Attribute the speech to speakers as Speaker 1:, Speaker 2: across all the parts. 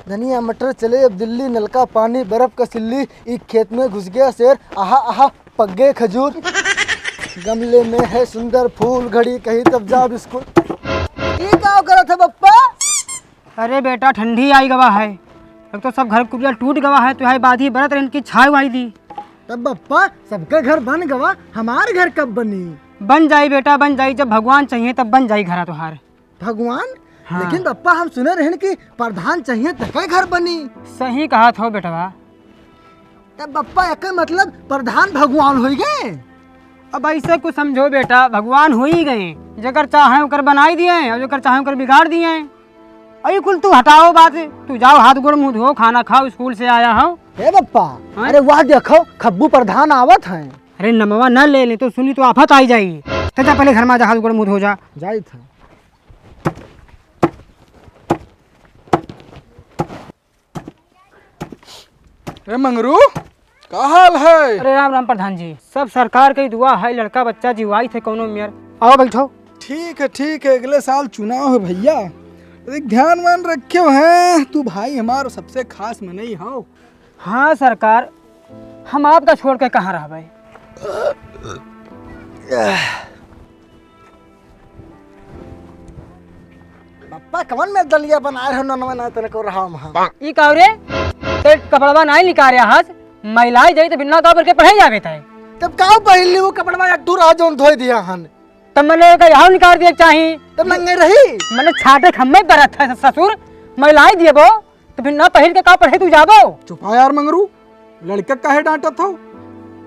Speaker 1: धनिया मटर चले अब दिल्ली, नलका पानी बर्फ का सिल्ली, एक खेत में घुस गया शेर, आहा आहा पक गए खजूर। गमले में है सुंदर फूल, घड़ी कहीं तब जा बिस्कुट। ये क्या करा था बप्पा?
Speaker 2: अरे बेटा ठंडी आई गवा है, अब तो सब घर कुरिया टूट गवा है, तो है बाधी बरत इनकी छाई वाई दी।
Speaker 1: तब बप्पा सबका घर बन गवा, हमारे घर कब बनी?
Speaker 2: बन जाई बेटा बन जाई, जब भगवान चाहिए तब बन जाई घर तुहार।
Speaker 1: भगवान?
Speaker 2: हाँ।
Speaker 1: लेकिन बप्पा हम सुने रहे कि प्रधान चाहिए तक घर बनी।
Speaker 2: सही कहा था बेटवा।
Speaker 1: तब बप्पा एक मतलब प्रधान भगवान हो गए।
Speaker 2: अब ऐसे कुछ समझो बेटा, भगवान हो ही गए, जकर चाहे ओकर बनाई दिए और जकर चाहे ओकर बिगाड़ दिए। अरे कुल तू हटाओ बात, तू जाओ हाथ गोड़ मुँह धो, खाना खाओ, स्कूल से आया हो।
Speaker 1: ए बप्पा, अरे वाह देखो खब्बू प्रधान आवत है।
Speaker 2: अरे नमवा न ले ले तो सुनी तो आफत आई जाएगी। तो जा पहले घर में जा, हाथ गोड़ मुँह धो जा।
Speaker 1: जाई था।
Speaker 3: अरे मंगरू का हाल है?
Speaker 2: अरे राम राम प्रधान जी, सब सरकार की दुआ है, लड़का बच्चा जीवाई थे कोनो मेयर। आओ बैठो।
Speaker 3: ठीक है, अगले साल चुनाव है भैया, एक ध्यान मान रखे हैं, तू भाई हमारो सबसे खास मनई हो।
Speaker 2: हाँ सरकार, हम आपका छोड़ के कहाँ रह भाई।
Speaker 1: बप्पा कवन में दलिया बनाए रहो ननवा ना तने को रहा हम।
Speaker 2: ई कावरे ते कपड़वा नहीं निकारे हाथ, महिलाएं जाई तो बिना काबर के पढ़ाई जावे थे।
Speaker 1: तब काऊ पहली वो कपड़वा एक दूर आ जोन धोई दिया हन।
Speaker 2: तब मैंने का यहाँ निकाल दिया चाहिए,
Speaker 1: तब नंगे रही।
Speaker 2: मैंने छाटे खम्मे पर था ससुर, महिलाएं दिए बो तो फिर ना पहन के का पढ़े तू जाबो।
Speaker 3: चुपा यार मंगरू, लड़का काहे डांटा था?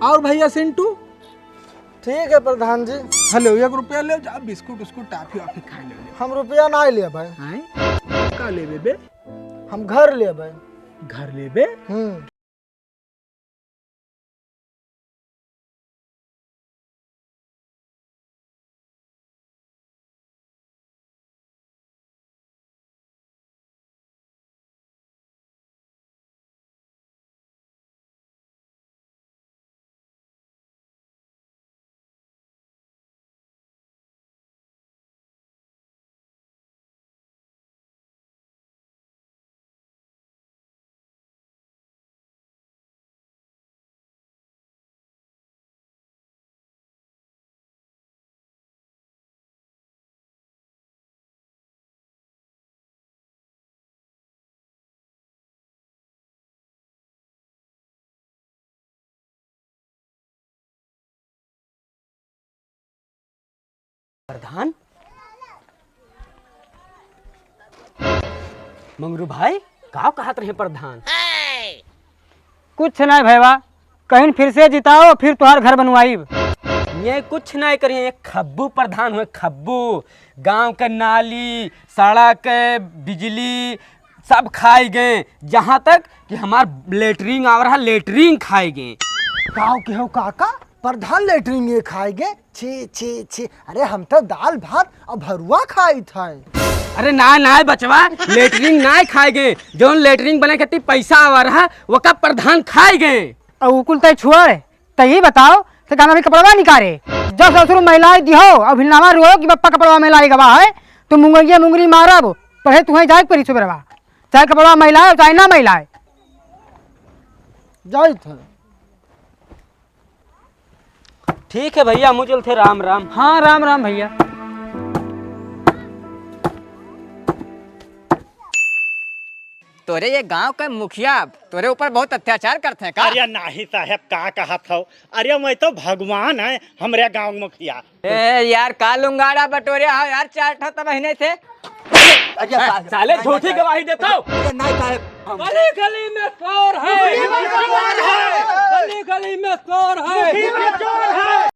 Speaker 3: और भैया सिंटू?
Speaker 1: ठीक है प्रधान जी।
Speaker 3: हेलो 1 रुपया ले जा, बिस्कुट उस्कुट टाफी वाफी खा ले।
Speaker 1: हम रुपया ना लिया भाई।
Speaker 3: हैं का लेबे बे?
Speaker 1: हम घर लिया भाई।
Speaker 3: घर लेबे?
Speaker 2: प्रधान मंगरू भाई का कहत रहे प्रधान? कुछ नहीं भैया, कहीं फिर से जिताओ फिर तुम्हार घर बनवाई।
Speaker 4: ये कुछ नहीं करिए, ये खब्बू प्रधान हुए, खब्बू गांव के नाली सड़क बिजली सब खाए गए, जहाँ तक कि हमार लेटरिंग आ रहा, लेटरिंग खाए गए।
Speaker 1: गाँव के हो काका प्रधान लेटरिंग ये खाएगे? छी छी छी, अरे हम तो दाल भात और भरुआ खाई था।
Speaker 4: अरे ना बचवा, लेटरिंग ना खाए गए, जो लेटरिंग बने खातिर पैसा आ रहा वो का प्रधान खाए गए।
Speaker 2: और उकुल तय छुआ तही बताओ तो गाना भी कपड़वा निकारे, जब ससुर महिलाएं दिहो और भिन्नावा रो कि बप्पा कपड़वा महिलाई गवा है, तो मुंगरिया मुंगरी मारब पढ़े तुम्हें जाए परी सुबरवा, चाहे कपड़वा महिलाएं चाहे ना महिलाएं।
Speaker 1: जाई था।
Speaker 4: ठीक है भैया, मुझे चलते राम राम।
Speaker 2: हाँ राम राम भैया।
Speaker 5: तोरे ये गांव का मुखिया तोरे ऊपर बहुत अत्याचार करते हैं का?
Speaker 6: अरे नहीं साहब का कहत हो, अरे मैं तो भगवान है हमरे गांव मुखिया।
Speaker 5: ए यार का लुंगाड़ा बटोरिया हो यार, 4 ठो महीने थे।
Speaker 4: साले झूठी गवाही देता हूँ। गली गली में चोर है, गली गली में चोर है।